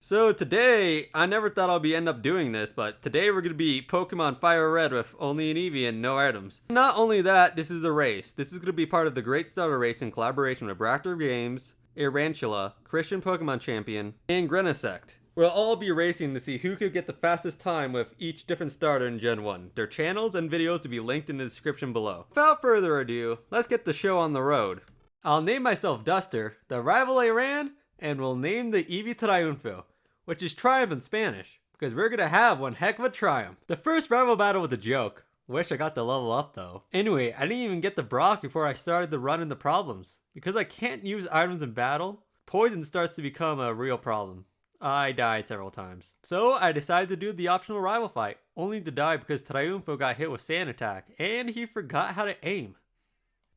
So today, I never thought I'd end up doing this, but today we're going to be Pokemon Fire Red with only an Eevee and no items. Not only that, this is a race. This is going to be part of the Great Starter Race in collaboration with Batraptor Games, Aarantula, Christain Pokemon Champion, and Grenisect. We'll all be racing to see who could get the fastest time with each different starter in Gen 1. Their channels and videos will be linked in the description below. Without further ado, let's get the show on the road. I'll name myself Duster, the rival Aran, and we'll name the Eevee Triunfo, which is triumph in Spanish, because we're gonna have one heck of a triumph. The first rival battle was a joke. Wish I got the level up though. Anyway, I didn't even get the Brock before I started to run into problems. Because I can't use items in battle, poison starts to become a real problem. I died several times. So I decided to do the optional rival fight, only to die because Triunfo got hit with sand attack, and he forgot how to aim.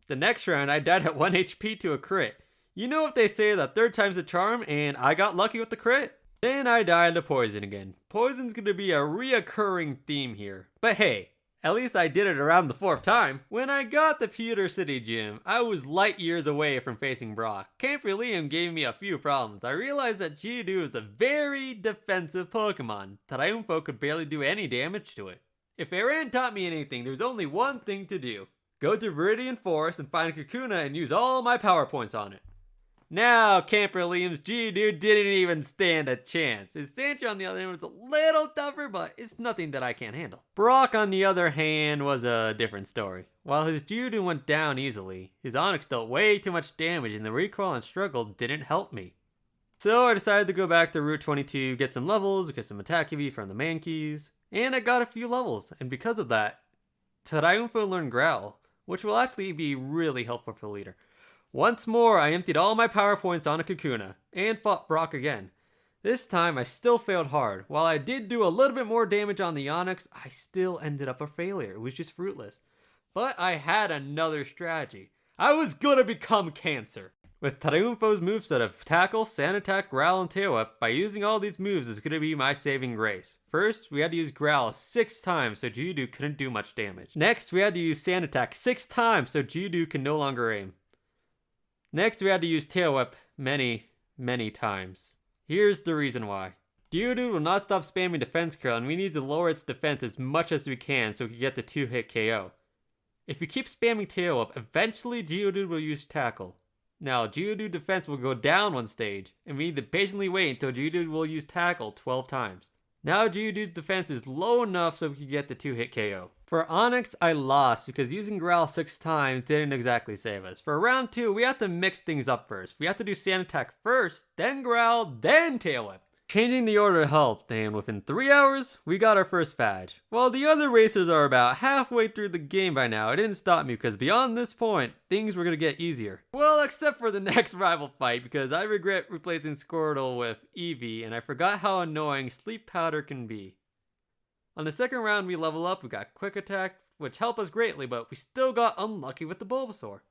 The next round I died at 1 HP to a crit. You know if they say that third time's a charm, and I got lucky with the crit? Then I died to poison again. Poison's gonna be a reoccurring theme here. But hey, at least I did it around the fourth time. When I got the Pewter City Gym, I was light years away from facing Brock. Camper Liam gave me a few problems. I realized that Geodude is a very defensive Pokemon. Triunfo could barely do any damage to it. If Aran taught me anything, there's only one thing to do. Go to Viridian Forest and find Kakuna and use all my power points on it. Now, Camper Liam's Geodude didn't even stand a chance. His Sandshrew on the other hand was a little tougher, but it's nothing that I can't handle. Brock on the other hand was a different story. While his Geodude went down easily, his Onix dealt way too much damage and the recoil and struggle didn't help me. So I decided to go back to Route 22, get some levels, get some attack EV from the Mankeys, and I got a few levels, and because of that, Triunfo learned Growl, which will actually be really helpful for the leader. Once more, I emptied all my power points on a Kakuna, and fought Brock again. This time, I still failed hard. While I did do a little bit more damage on the Onix, I still ended up a failure. It was just fruitless. But I had another strategy. I was gonna become Cancer. With Triunfo's moveset of Tackle, Sand Attack, Growl, and Tail Whip, by using all these moves is gonna be my saving grace. First, we had to use Growl 6 times so Geodude couldn't do much damage. Next, we had to use Sand Attack 6 times so Geodude can no longer aim. Next, we had to use Tail Whip many times. Here's the reason why. Geodude will not stop spamming Defense Curl, and we need to lower its defense as much as we can so we can get the 2-hit KO. If we keep spamming Tail Whip, eventually Geodude will use Tackle. Now, Geodude defense will go down one stage, and we need to patiently wait until Geodude will use Tackle 12 times. Now Geodude's defense is low enough so we can get the 2-hit KO. For Onix, I lost because using Growl 6 times didn't exactly save us. For round 2, we have to mix things up first. We have to do Sand Attack first, then Growl, then Tail Whip. Changing the order helped, and within 3 hours, we got our first badge. While the other racers are about halfway through the game by now, it didn't stop me because beyond this point, things were going to get easier. Well, except for the next rival fight because I regret replacing Squirtle with Eevee and I forgot how annoying Sleep Powder can be. On the second round we level up, we got Quick Attack, which helped us greatly, but we still got unlucky with the Bulbasaur.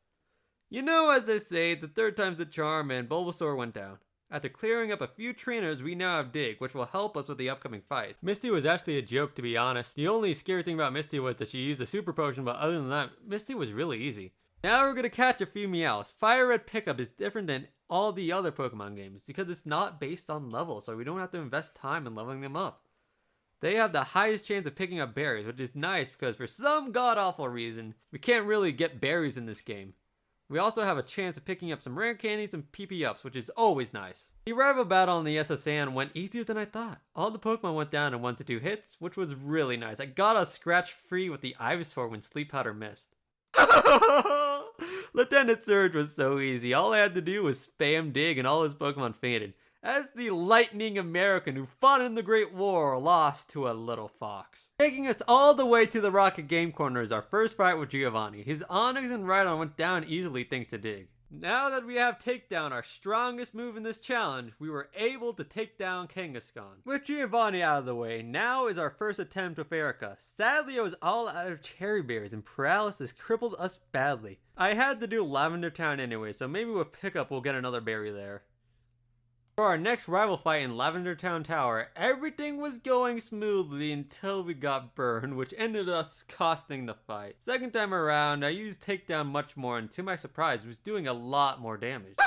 You know, as they say, the third time's the charm and Bulbasaur went down. After clearing up a few trainers, we now have Dig, which will help us with the upcoming fight. Misty was actually a joke, to be honest. The only scary thing about Misty was that she used a super potion, but other than that, Misty was really easy. Now we're gonna catch a few Meows. Fire Red pickup is different than all the other Pokemon games because it's not based on level, so we don't have to invest time in leveling them up. They have the highest chance of picking up berries, which is nice because for some god-awful reason, we can't really get berries in this game. We also have a chance of picking up some rare candies and PP ups, which is always nice. The rival battle on the SSN went easier than I thought. All the Pokemon went down in 1 to 2 hits, which was really nice. I got a scratch free with the Ivysaur when Sleep Powder missed. Lieutenant Surge was so easy. All I had to do was spam Dig and all his Pokemon fainted. As the lightning American who fought in the Great War lost to a little fox. Taking us all the way to the Rocket Game Corner is our first fight with Giovanni. His Onix and RHYDON went down easily thanks to Dig. Now that we have Takedown, our strongest move in this challenge, we were able to take down Kangaskhan. With Giovanni out of the way, now is our first attempt with Erica. Sadly, I was all out of cherry berries and paralysis crippled us badly. I had to do Lavender Town anyway, so maybe with Pickup we'll get another berry there. For our next rival fight in Lavender Town Tower, everything was going smoothly until we got burned, which ended us costing the fight. Second time around, I used Takedown much more and to my surprise was doing a lot more damage.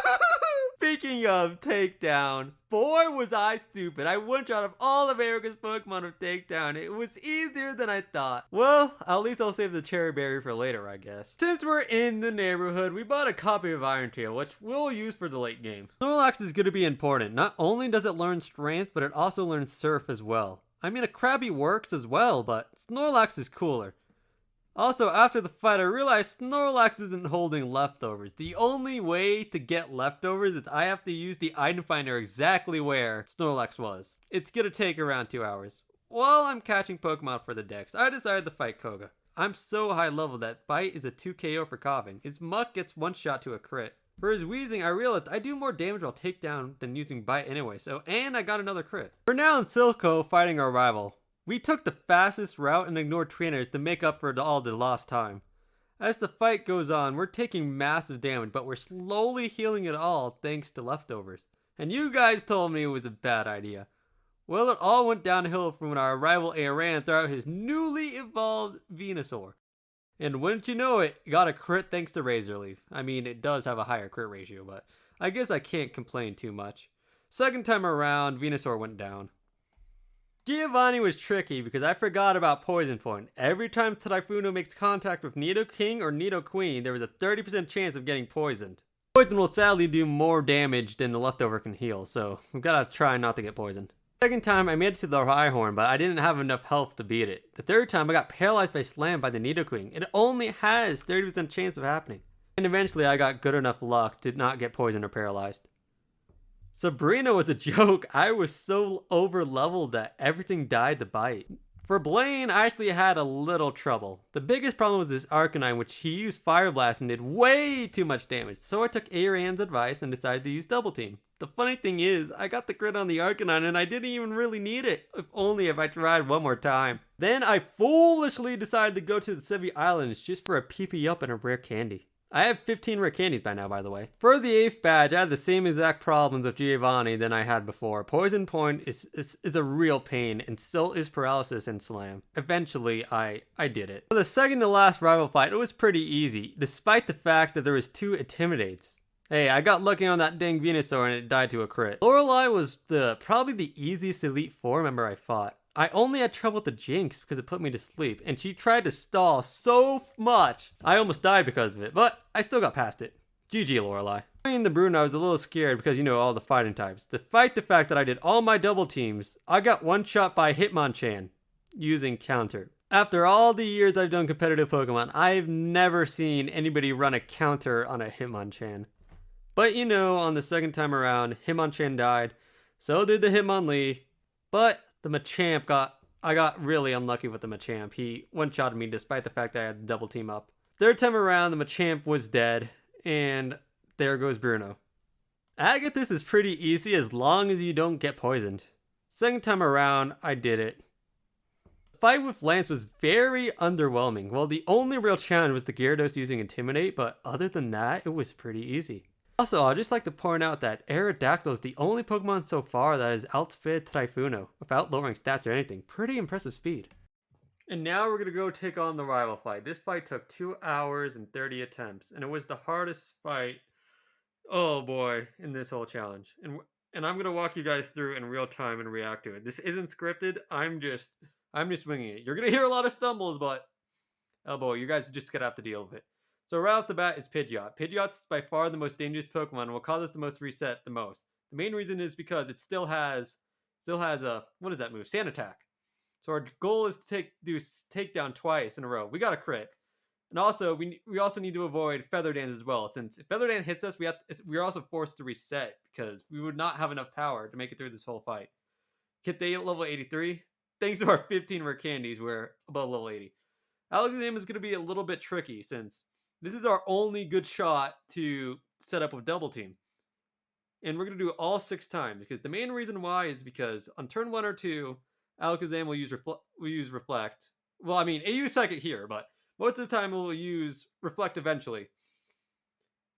Speaking of takedown, boy was I stupid. I one-shot of all of Erica's Pokemon with takedown. It was easier than I thought. Well, at least I'll save the cherry berry for later, I guess. Since we're in the neighborhood, we bought a copy of Aarantula, which we'll use for the late game. SNORLAX is going to be important. Not only does it learn strength, but it also learns surf as well. I mean, a Krabby works as well, but Snorlax is cooler. Also, after the fight, I realized Snorlax isn't holding leftovers. The only way to get leftovers is I have to use the item finder exactly where Snorlax was. It's gonna take around 2 hours. While I'm catching Pokemon for the Dex, I decided to fight Koga. I'm so high level that Bite is a 2 KO for coughing. His Muck gets one shot to a crit. For his wheezing, I realized I do more damage while takedown than using Bite anyway, and I got another crit. We're now in Silco fighting our rival. We took the fastest route and ignored trainers to make up for all the lost time. As the fight goes on, we're taking massive damage, but we're slowly healing it all thanks to leftovers. And you guys told me it was a bad idea. Well, it all went downhill from when our rival Aran threw out his newly evolved Venusaur. And wouldn't you know it, got a crit thanks to Razor Leaf. I mean, it does have a higher crit ratio, but I guess I can't complain too much. Second time around, Venusaur went down. Giovanni was tricky because I forgot about Poison Point. Every time Typhuno makes contact with Nidoking or Nidoqueen, there was a 30% chance of getting poisoned. Poison will sadly do more damage than the leftover can heal, so we've got to try not to get poisoned. Second time, I made it to the Rhyhorn, but I didn't have enough health to beat it. The third time, I got paralyzed by Slam by the Nidoqueen. It only has 30% chance of happening. And eventually, I got good enough luck to not get poisoned or paralyzed. Sabrina was a joke. I was so over leveled that everything died to Bite. For Blaine, I actually had a little trouble. The biggest problem was this Arcanine, which he used Fire Blast and did way too much damage. So I took Aran's advice and decided to use Double Team. The funny thing is, I got the crit on the Arcanine and I didn't even really need it. If I tried one more time. Then I foolishly decided to go to the Sevi Islands just for a PP up and a rare candy. I have 15 rare candies by now, by the way. For the 8th badge, I had the same exact problems with Giovanni than I had before. Poison Point is a real pain, and so is Paralysis and Slam. Eventually, I did it. For the second to last rival fight, it was pretty easy, despite the fact that there was 2 Intimidates. Hey, I got lucky on that dang Venusaur and it died to a crit. Lorelei was probably the easiest Elite Four member I fought. I only had trouble with the Jinx because it put me to sleep, and she tried to stall so much. I almost died because of it, but I still got past it. GG, Lorelei. In the Bruno, I was a little scared because, you know, all the fighting types. Despite the fact that I did all my double teams, I got one shot by Hitmonchan using counter. After all the years I've done competitive Pokemon, I've never seen anybody run a counter on a Hitmonchan. But, you know, on the second time around, Hitmonchan died. So did the Hitmonlee. But the Machamp I got really unlucky with the Machamp. He one-shotted me despite the fact that I had the double team up. Third time around, the Machamp was dead, and there goes Bruno. Agathis is pretty easy as long as you don't get poisoned. Second time around, I did it. The fight with Lance was very underwhelming. Well, the only real challenge was the Gyarados using Intimidate, but other than that, it was pretty easy. Also, I'd just like to point out that Aerodactyl is the only Pokemon so far that has outspeed Typhuno without lowering stats or anything. Pretty impressive speed. And now we're going to go take on the rival fight. This fight took 2 hours and 30 attempts, and it was the hardest fight, oh boy, in this whole challenge. And I'm going to walk you guys through in real time and react to it. This isn't scripted. I'm just winging it. You're going to hear a lot of stumbles, but oh boy, you guys just going to have to deal with it. So right off the bat is Pidgeot. Pidgeot's by far the most dangerous Pokemon and will cause us the most reset the most. The main reason is because it still has a, what is that move? Sand Attack. So our goal is to do takedown twice in a row. We got a crit. And also, we also need to avoid Feather Dance as well. Since if Feather Dance hits us, we're also forced to reset because we would not have enough power to make it through this whole fight. Hit the level 83. Thanks to our 15 rare candies, we're above level 80. Alakazam is going to be a little bit tricky since this is our only good shot to set up with Double Team. And we're going to do it all 6 times. Because the main reason why is because on turn 1 or 2, Alakazam will use Reflect. Well, I mean, it used Psychic here, but most of the time it will use Reflect eventually.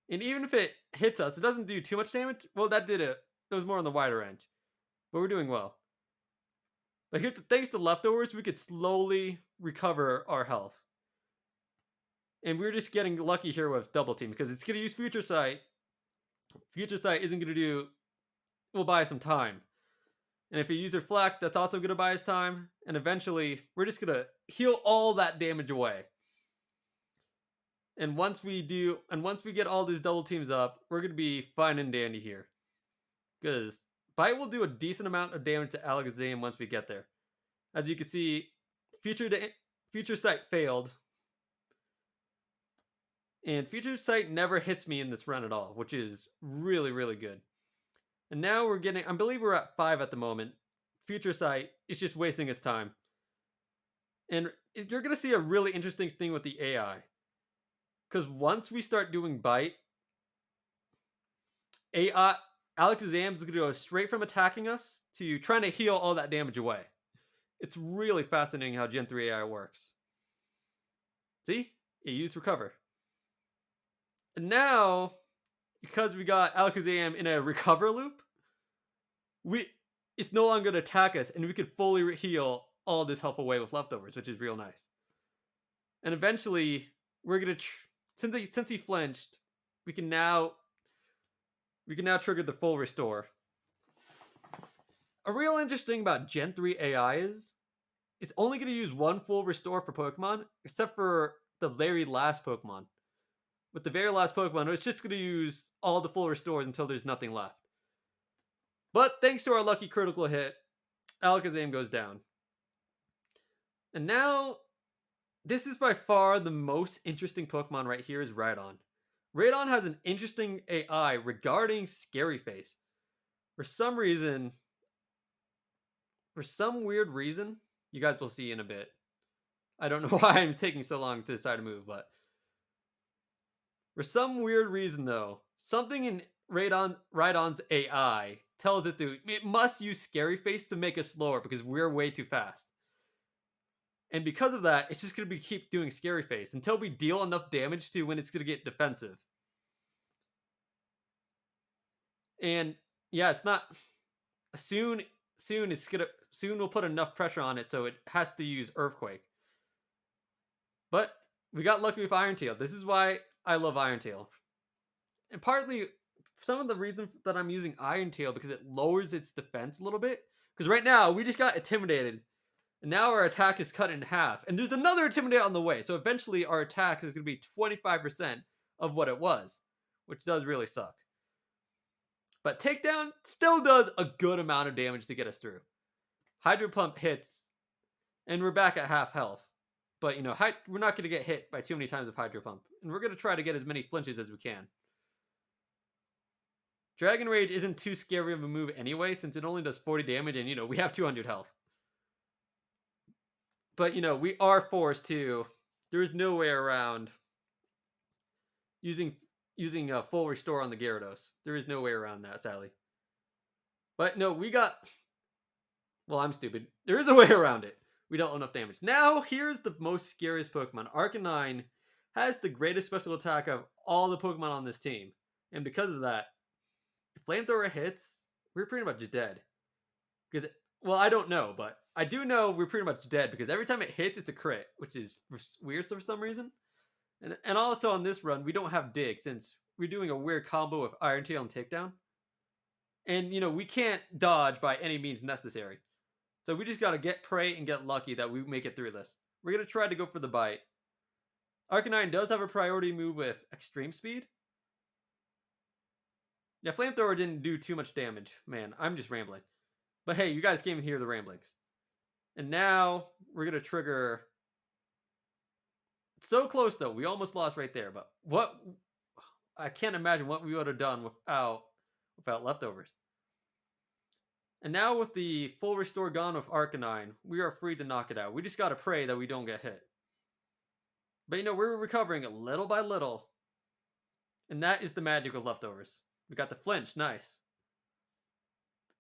And even if it hits us, it doesn't do too much damage. Well, that did it. That was more on the wider end. But we're doing well. But here, thanks to leftovers, we could slowly recover our health. And we're just getting lucky here with Double Team because it's going to use Future Sight. Future Sight isn't going to do, will buy some time. And if you use Reflect, that's also going to buy us time. And eventually, we're just going to heal all that damage away. And once we get all these double teams up, we're going to be fine and dandy here. Because Bite will do a decent amount of damage to Alakazam once we get there. As you can see, Future Sight failed. And Future Sight never hits me in this run at all, which is really, really good. And now we're getting, I believe we're at 5 at the moment. Future Sight is just wasting its time. And you're going to see a really interesting thing with the AI. Because once we start doing Bite, Alakazam is going to go straight from attacking us to trying to heal all that damage away. It's really fascinating how Gen 3 AI works. See? It used Recover. And now, because we got Alakazam in a Recover loop, it's no longer going to attack us, and we could fully heal all this health away with leftovers, which is real nice. And eventually, we're going to... Since he flinched, we can now trigger the full restore. A real interesting about Gen 3 AI is it's only going to use one full restore for Pokemon, except for the very last Pokemon. With the very last Pokemon, it's just going to use all the full restores until there's nothing left. But thanks to our lucky critical hit, Alakazam goes down. And now, this is by far the most interesting Pokemon right here is RHYDON. RHYDON has an interesting AI regarding Scary Face. For some weird reason, you guys will see in a bit. I don't know why I'm taking so long to decide to move, but for some weird reason though, something in RHYDON's AI tells it must use Scary Face to make us slower because we're way too fast. And because of that, it's just going to keep doing Scary Face until we deal enough damage to when it's going to get defensive. And yeah, it's not soon we'll put enough pressure on it so it has to use Earthquake. But we got lucky with Iron Tail. This is why I love Iron Tail. And partly some of the reason that I'm using Iron Tail because it lowers its defense a little bit. Because right now we just got intimidated. And now our attack is cut in half. And there's another Intimidate on the way. So eventually our attack is going to be 25% of what it was. Which does really suck. But Takedown still does a good amount of damage to get us through. Hydro Pump hits. And we're back at half health. But, we're not going to get hit by too many times with Hydro Pump. And we're going to try to get as many flinches as we can. Dragon Rage isn't too scary of a move anyway, since it only does 40 damage and, we have 200 health. But, we are forced to... There's no way around using a full restore on the Gyarados. There is no way around that, sadly. But, no, we got... Well, I'm stupid. There is a way around it. We dealt enough damage. Now, here's the most scariest Pokemon. ARCANINE has the greatest special attack of all the Pokemon on this team. And because of that, if Flamethrower hits, we're pretty much dead. Because, well, I don't know, but I do know we're pretty much dead because every time it hits, it's a crit, which is weird for some reason. And also on this run, we don't have Dig since we're doing a weird combo of Iron Tail and Takedown. And, we can't dodge by any means necessary. So we just got to pray and get lucky that we make it through this. We're going to try to go for the bite. Arcanine does have a priority move with Extreme Speed. Yeah, Flamethrower didn't do too much damage. Man, I'm just rambling. But hey, you guys came to hear the ramblings. And now we're going to trigger... So close though. We almost lost right there. But what... I can't imagine what we would have done without leftovers. And now with the full restore gone with Arcanine, we are free to knock it out. We just gotta pray that we don't get hit. But we're recovering it little by little. And that is the magic of leftovers. We got the flinch, nice.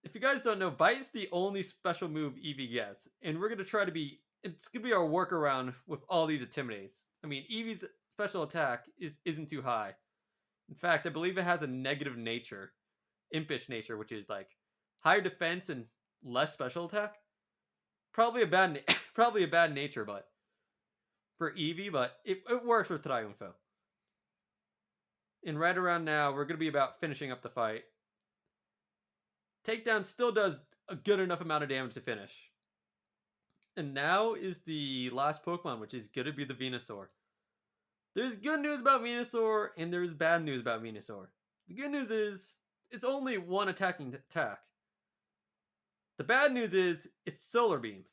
If you guys don't know, Bite is the only special move Eevee gets. And we're gonna try to be, it's gonna be our workaround with all these Intimidates. I mean, Eevee's special attack isn't too high. In fact, I believe it has a negative nature. Impish nature, which is like higher defense and less special attack. Probably a bad nature, but for Eevee, but it works with Triumpho. And right around now, we're going to be about finishing up the fight. Takedown still does a good enough amount of damage to finish. And now is the last Pokemon, which is going to be the Venusaur. There's good news about Venusaur, and there's bad news about Venusaur. The good news is, it's only one attacking attack. The bad news is, it's Solar Beam.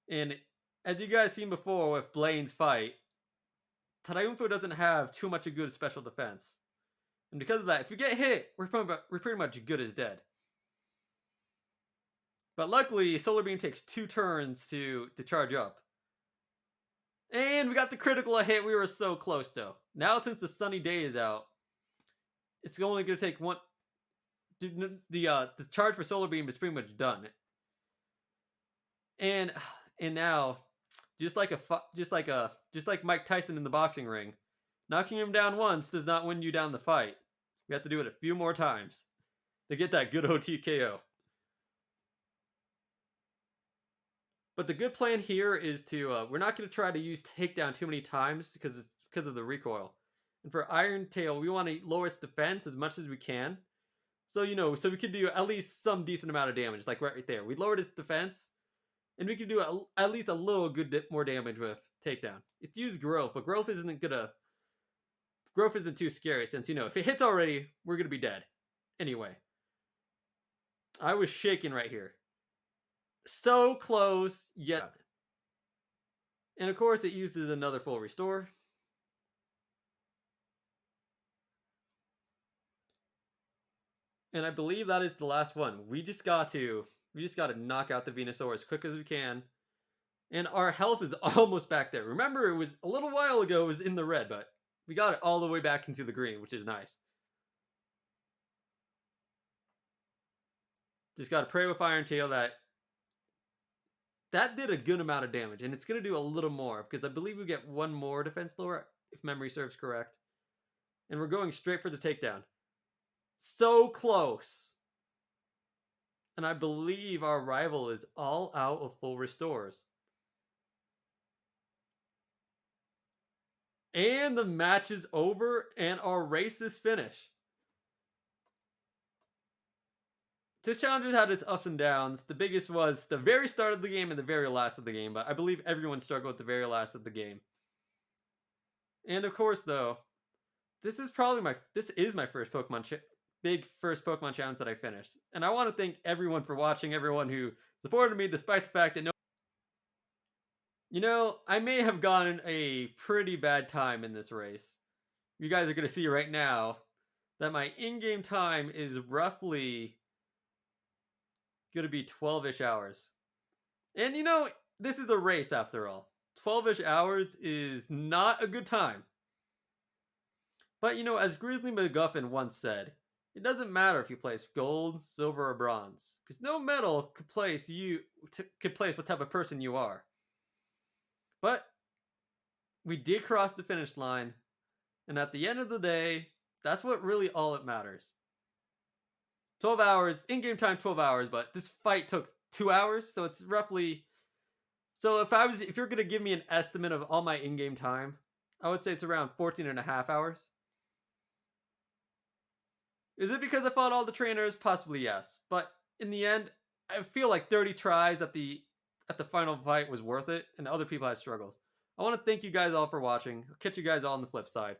And as you guys seen before with Blaine's fight, Tadayunfo doesn't have too much of good special defense. And because of that, if you get hit, we're pretty much good as dead. But luckily, Solar Beam takes 2 turns to charge up. And we got the critical hit. We were so close, though. Now, since the sunny day is out, it's only going to take one. The charge for Solar Beam is pretty much done. And now, just like Mike Tyson in the boxing ring, knocking him down once does not win you down the fight. We have to do it a few more times to get that good OTKO. But the good plan here is to, we're not going to try to use Takedown too many times because of the recoil. And for Iron Tail, we want to lower its defense as much as we can. So, so we could do at least some decent amount of damage, like right there. We lowered its defense, and we could do at least a little more damage with Takedown. It's used Growth, but Growth isn't too scary since, if it hits already, we're going to be dead. Anyway. I was shaking right here. So close, yet. And of course, it uses another full restore. And I believe that is the last one. We just got to knock out the Venusaur as quick as we can. And our health is almost back there. Remember, it was a little while ago, it was in the red, but we got it all the way back into the green, which is nice. Just got to pray with Iron Tail that did a good amount of damage, and it's going to do a little more, because I believe we get one more defense lower, if memory serves correct. And we're going straight for the takedown. So close! And I believe our rival is all out of full restores. And the match is over, and our race is finished. This challenge had its ups and downs. The biggest was the very start of the game and the very last of the game, but I believe everyone struggled at the very last of the game. And of course, though, this is my first big first Pokemon challenge that I finished. And I want to thank everyone for watching, everyone who supported me despite the fact that I may have gotten a pretty bad time in this race. You guys are going to see right now that my in-game time is roughly going to be 12-ish hours. And this is a race after all. 12-ish hours is not a good time. But as Grizzly McGuffin once said, it doesn't matter if you place gold, silver, or bronze, because no medal could place what type of person you are. But we did cross the finish line, and at the end of the day, that's what really all that matters. 12 hours, in-game time 12 hours, but this fight took 2 hours, so it's roughly... So if you're going to give me an estimate of all my in-game time, I would say it's around 14.5 hours. Is it because I fought all the trainers? Possibly yes. But in the end, I feel like 30 tries at the final fight was worth it, and other people had struggles. I want to thank you guys all for watching. I'll catch you guys all on the flip side.